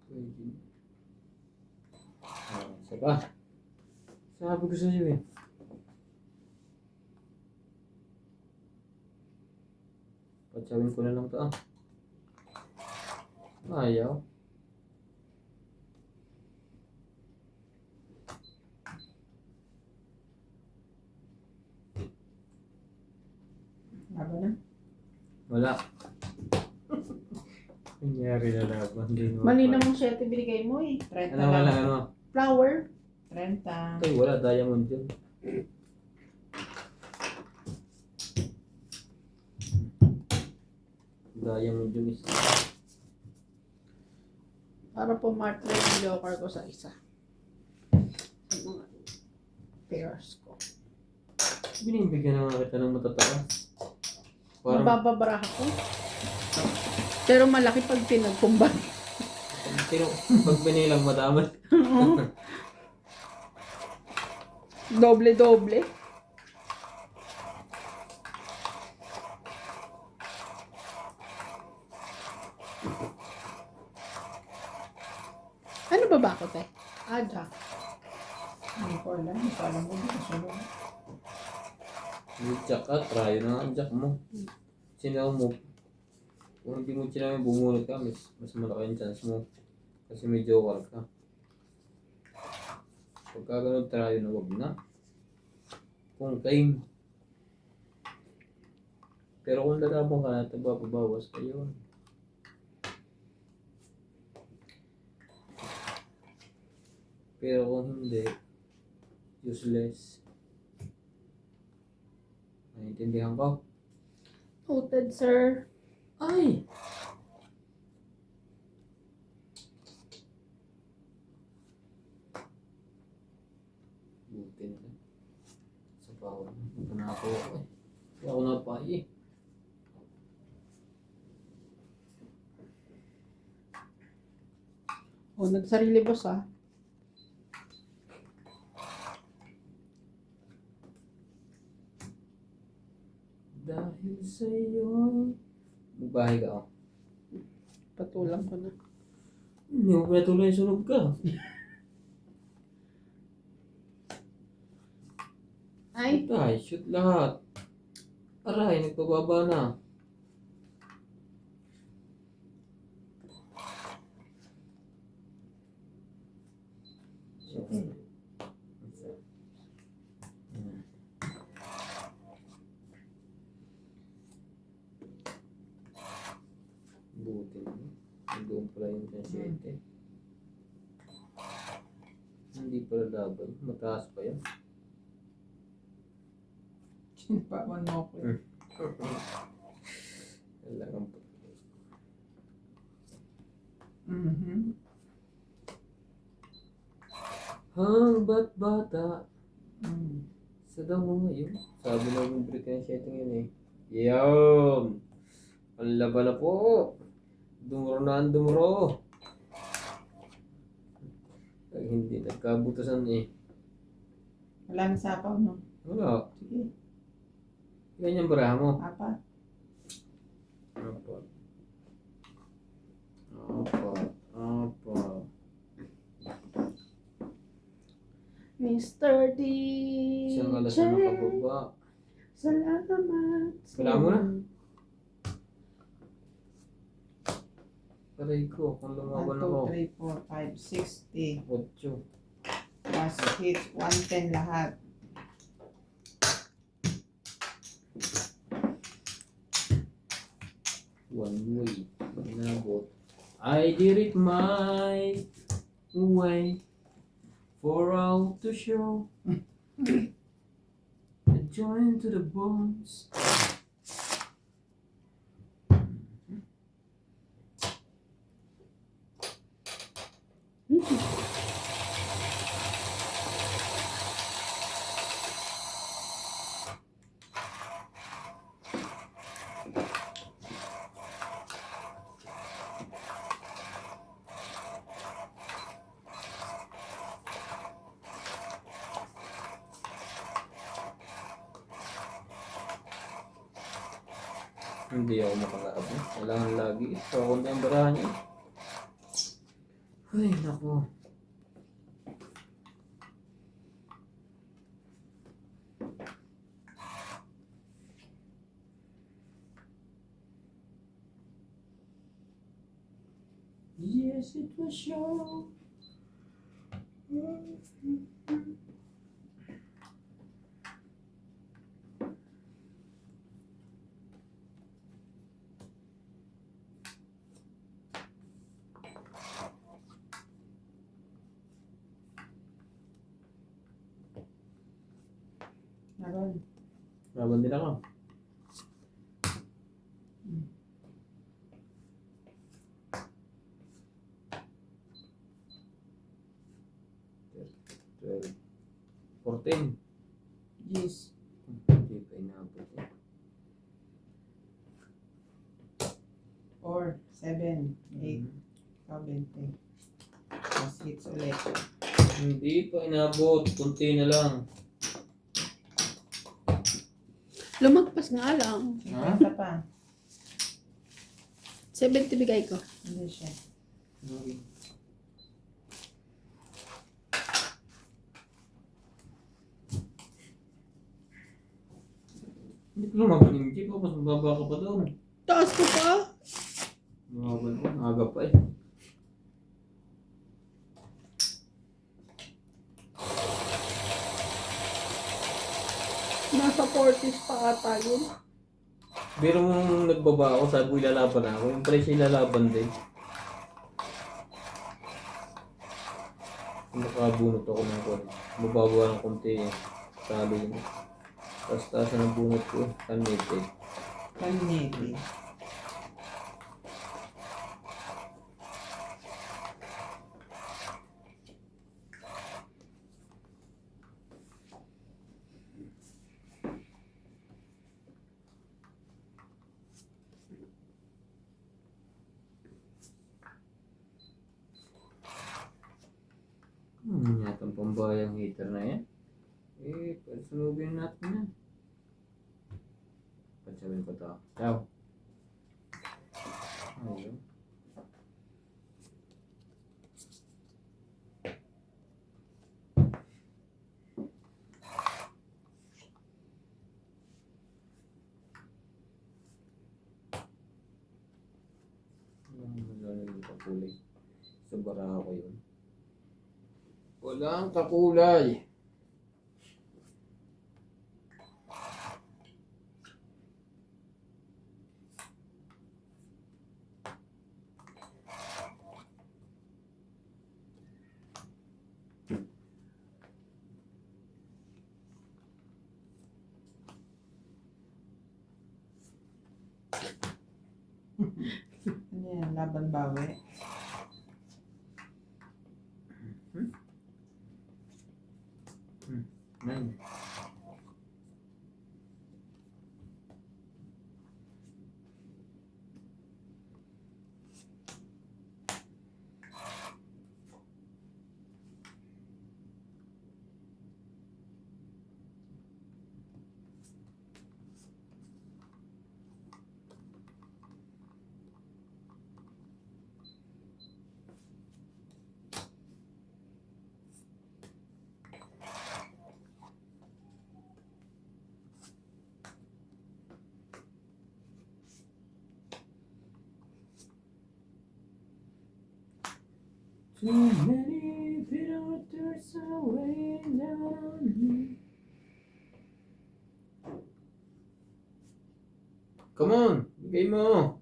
Speaker 1: Pwede. Isa pa. Sabi ko sa iyo eh. Patsawin ko na lang to ah. Ayaw.
Speaker 2: Laban na.
Speaker 1: Wala. Nangyari na laban.
Speaker 3: Mali namang 7 binigay mo eh.
Speaker 2: 30
Speaker 1: Ano wala
Speaker 2: lang.
Speaker 1: ano?
Speaker 3: Flower.
Speaker 2: 30.
Speaker 1: Ay wala. Diamond yun. Diamond yung isa.
Speaker 3: Para po martle yung joker ko sa isa. Sa mga pairs ko.
Speaker 1: Binibigyan naman kita ng matataas. Parang
Speaker 3: Mabababara ko. Pero malaki pag pinagkumbay.
Speaker 1: pag binilang madami.
Speaker 3: Doble-doble. Ano ba ba ako, te? Jack.
Speaker 2: Hindi ko alam. Alam mo din. Sunod.
Speaker 1: Yung jack at try na ang jack mo. Sinaw mo. Kung hindi mo sinawin bumunot ka, mas malaki yung chance mo. Kasi may joker ka. Pagka ganun try na wag na. Kung time. Pero kung lalaban ka natin, babawas ka yun. Pero kung hindi, useless. Naiintindihan ko?
Speaker 3: Noted, sir.
Speaker 1: Ay! Buti na. Sa bawal. Ito na ako eh. Hindi ako napahi eh.
Speaker 3: Nagsarili boss ah.
Speaker 1: Dahil sa'yo. Magbahay ka oh.
Speaker 3: Patulang ko na.
Speaker 1: Hindi mo pinatuloy sunog ka.
Speaker 3: Ay,
Speaker 1: Ay, shoot lahat. Aray, nagpababa na. Buti na. Nag-doon pala yung 7. Hindi pala laban. Mataas pa yan.
Speaker 2: Sinipawan mo ako.
Speaker 1: Kailangan pa. Hangbat bata. Gusto daw mo ngayon. Sabi na yung break na siya ito yun eh. Yun! Panlaban na po! Dumuro na ang dumuro! Ay, hindi nagkabutusan eh.
Speaker 2: Wala na sapaw, no?
Speaker 1: Wala.
Speaker 2: Sige,
Speaker 1: Ganyan baraha mo.
Speaker 2: apat.
Speaker 1: Apat. Apat. Apat.
Speaker 3: Mr.
Speaker 1: Isang alas
Speaker 3: DJ.
Speaker 1: na nakababa.
Speaker 3: Salamat.
Speaker 1: Wala mo na? Aray ko, kung
Speaker 2: 1,
Speaker 1: lumaban
Speaker 2: 2,
Speaker 1: ako.
Speaker 2: 3, 4, 5, 60.
Speaker 1: 8.
Speaker 2: Plus hits, 110 lahat.
Speaker 1: One way. Inabot. I did it my way. For all to show. I joined to the bones. Hindi ako makalaban. Kailangan lagi. Ito ako na yung barahan niya. Ay, naku. Yes, it was show.
Speaker 2: Naroon.
Speaker 1: Laban din ako. Twelve. 14.
Speaker 2: Jeez.
Speaker 1: Hindi pa inabot eh.
Speaker 2: 4, 7, 8, 20. Plus hits ulit.
Speaker 1: Hindi pa inabot. Kunti na lang.
Speaker 3: Lumagpas nga lang.
Speaker 2: 50 pa.
Speaker 3: 70 bigay ko.
Speaker 2: Hindi siya.
Speaker 1: Okay. Hindi ko lumaban yung jeep. Mas mababa ka pa doon.
Speaker 3: Taas ko pa.
Speaker 1: Lumaban ko. Aga pa eh.
Speaker 3: Nasa 40s pa ata yun.
Speaker 1: Pero nung nagbaba ako, sabi ko ilalaban ako. Yung pala siya ilalaban din. Nakabunot ako ng kon. Mababa ng konti eh. Talo yun. Tapos taas na ng bunot ko. Kanit eh.
Speaker 2: Kaniti.
Speaker 1: Yatang pambayang heater na yan. Eh, pasunugin natin yan. Patsawin ko to. Ciao. Ayun. Wala yung kakulay. Sa baraha ko yun. Walang kakulay.
Speaker 2: Ano yan? Laban bawi.
Speaker 1: Nine. Too many filters are weighing down on me. Come on, bigay mo.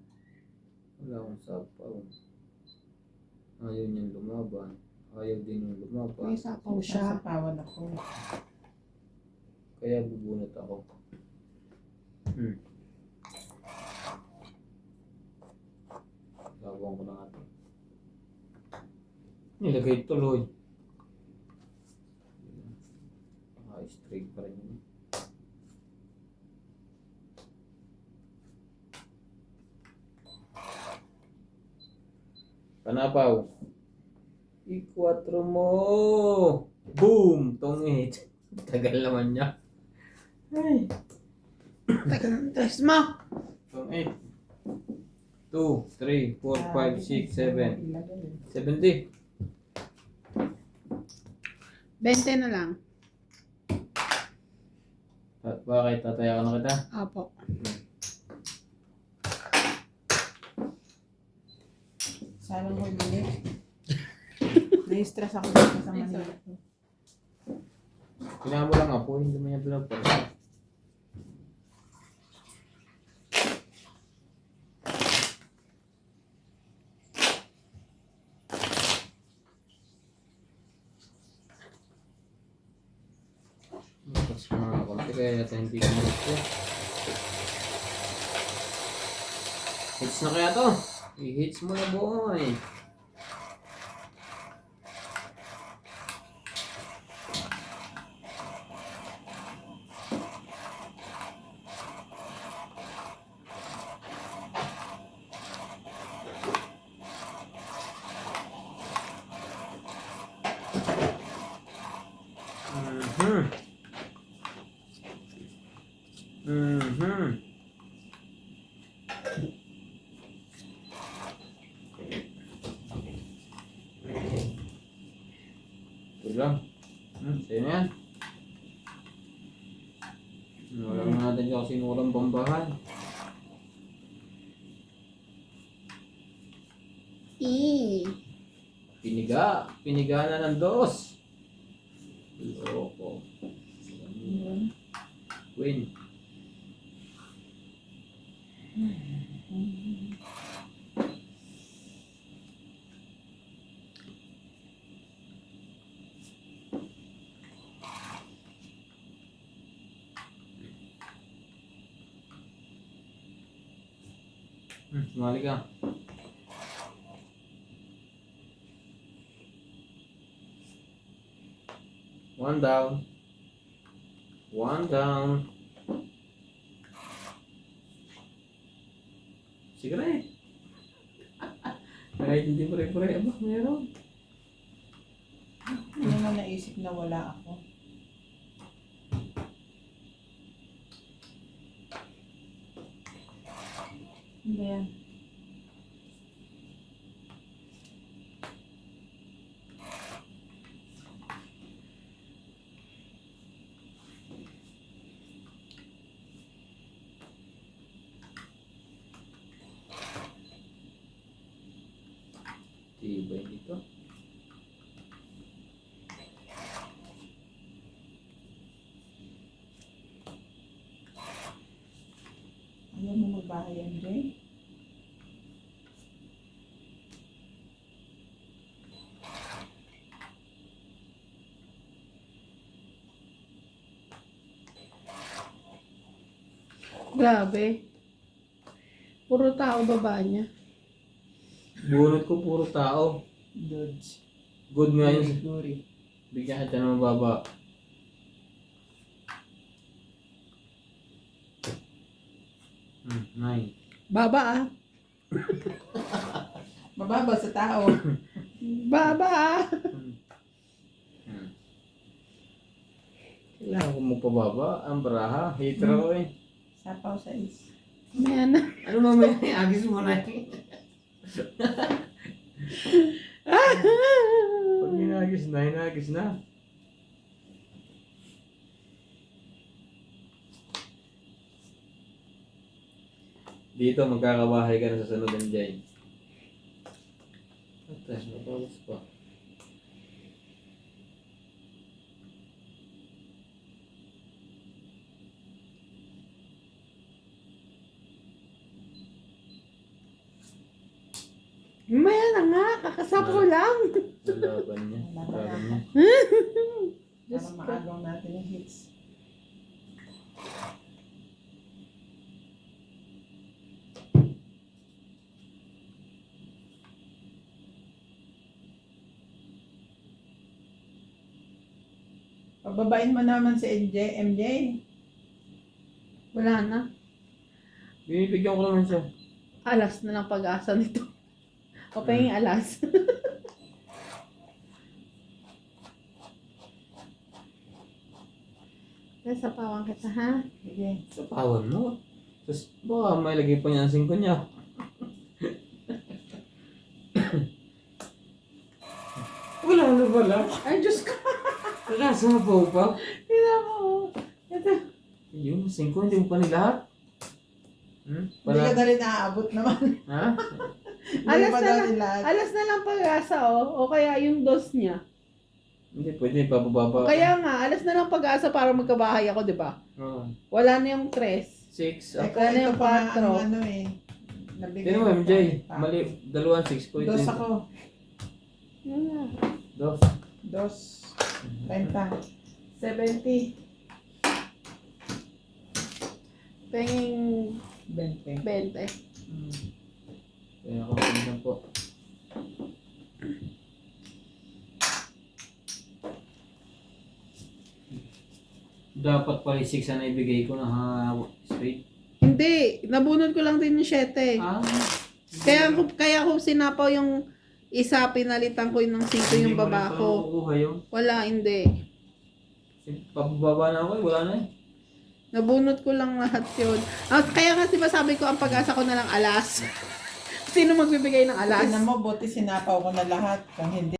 Speaker 1: Wala akong sapaw. Ayaw niyang lumaban. Ayaw din yung lumaban.
Speaker 3: May sapaw siya.
Speaker 2: Sasapawan ako.
Speaker 1: Kaya bubunot ako. Gawang ko na nga ito. Nilagay tuloy. Straight pa rin yun. Panapaw. I-4 mo. Boom! Tongit. Tagal naman niya. Ay.
Speaker 3: Tagal ng dress mo.
Speaker 1: Tongit. 2, 3, 4, 5, 6, 7. 70.
Speaker 3: 20 na lang.
Speaker 1: Bakit? Tataya ka na kita?
Speaker 3: Apo.
Speaker 2: Sana ko bili. Na-stress ako dito sa Manila.
Speaker 1: Kailangan mo lang apo, hindi mo niya pinagpasa. Tapos mga konti kaya yata hindi ko gusto. Hits na kaya to? I-hits mo na boy. Ito lang. Sa'yo na yan. Wala na natin siya kasi murang bambahan. Piniga. Piniga na ng dos. Loko. Queen. Sumali ka. One down. One down. Sige na eh. Kahit hindi pare-pare, aba, meron.
Speaker 2: Hindi naman naisip na wala ako. Ano ba yan?
Speaker 1: Tibay dito.
Speaker 2: Ayaw mo magbahay, MJ?
Speaker 3: Grabe. Puro tao baba niya.
Speaker 1: Bunot ko puro tao.
Speaker 2: Dodge.
Speaker 1: Good nga yun.
Speaker 2: Glory.
Speaker 1: Bigyan kita ng mababa. Nine.
Speaker 3: Baba ah.
Speaker 2: Mababa sa tao.
Speaker 3: Baba ah.
Speaker 1: Kailangan ko magpababa. Ang baraha. Hater ako eh.
Speaker 2: Sapaw sa is.
Speaker 3: Ayan na.
Speaker 1: Ano mamaya? Agis mo na eh. Pag hinagis na. Dito magkakabahay ka na sa sunod ng Jai. Ate, nabawas pa.
Speaker 3: Maya na nga, kakasapo lang.
Speaker 1: Lalaban niya. Lalaban niya.
Speaker 2: Para maagaw natin yung hits. Pababain mo naman si MJ.
Speaker 3: Wala na.
Speaker 1: Binibigyan ko naman siya.
Speaker 3: Alas na lang pag-asa nito. O pa yung alas. Nasa pawang kita, ha?
Speaker 2: Sige.
Speaker 1: Sa pawan mo. Tapos baka may lagay pa niya ang singko niya. Wala na pala.
Speaker 3: Ay, Diyos ko.
Speaker 1: Nakasabaw pa.
Speaker 3: Tina mo. Ito.
Speaker 1: Yun, singko, hindi mo pa nilahat.
Speaker 2: Hindi ka na rin naaabot naman.
Speaker 1: Ha?
Speaker 2: Hindi
Speaker 3: Alas
Speaker 2: pa
Speaker 3: na
Speaker 2: daw
Speaker 3: lang.
Speaker 2: nila.
Speaker 3: Alas na lang pag-asa, oh. O kaya yung dos niya.
Speaker 1: Hindi, pwede papababa.
Speaker 3: Kaya nga, alas na lang pag-asa para magkabahay ako, di ba?
Speaker 1: Oo.
Speaker 3: Wala na yung tres.
Speaker 1: 6.
Speaker 2: Eh,
Speaker 1: Ako.
Speaker 3: Wala na
Speaker 2: ito
Speaker 3: yung
Speaker 2: pa nga
Speaker 3: patro.
Speaker 2: ang ano eh. Nabigay
Speaker 1: Tignan mo,
Speaker 2: ko
Speaker 1: MJ.
Speaker 2: pa.
Speaker 1: Mali. 2, 6 ko.
Speaker 2: Dos ako.
Speaker 3: Wala.
Speaker 1: Dos.
Speaker 2: Dos. 30. 70.
Speaker 3: Penging
Speaker 2: 20.
Speaker 3: 20.
Speaker 1: Kaya ako pinsan po. Dapat pala 6 na ibigay ko na ha, straight.
Speaker 3: Hindi, nabunod ko lang din yung 7.
Speaker 1: Ah,
Speaker 3: Kaya ko sinapaw yung isa, pinalitan ko yung ng 5 yung baba ko.
Speaker 1: Kukuha yun.
Speaker 3: Wala, hindi.
Speaker 1: Pababa na ako eh, wala na eh.
Speaker 3: Nabunot ko lang lahat yun. At kaya kasi ba sabi ko, ang pag-asa ko na lang alas. Sino magbibigay ng alas?
Speaker 2: Tingnan mo, buti sinapaw ko na lahat. Kung hindi,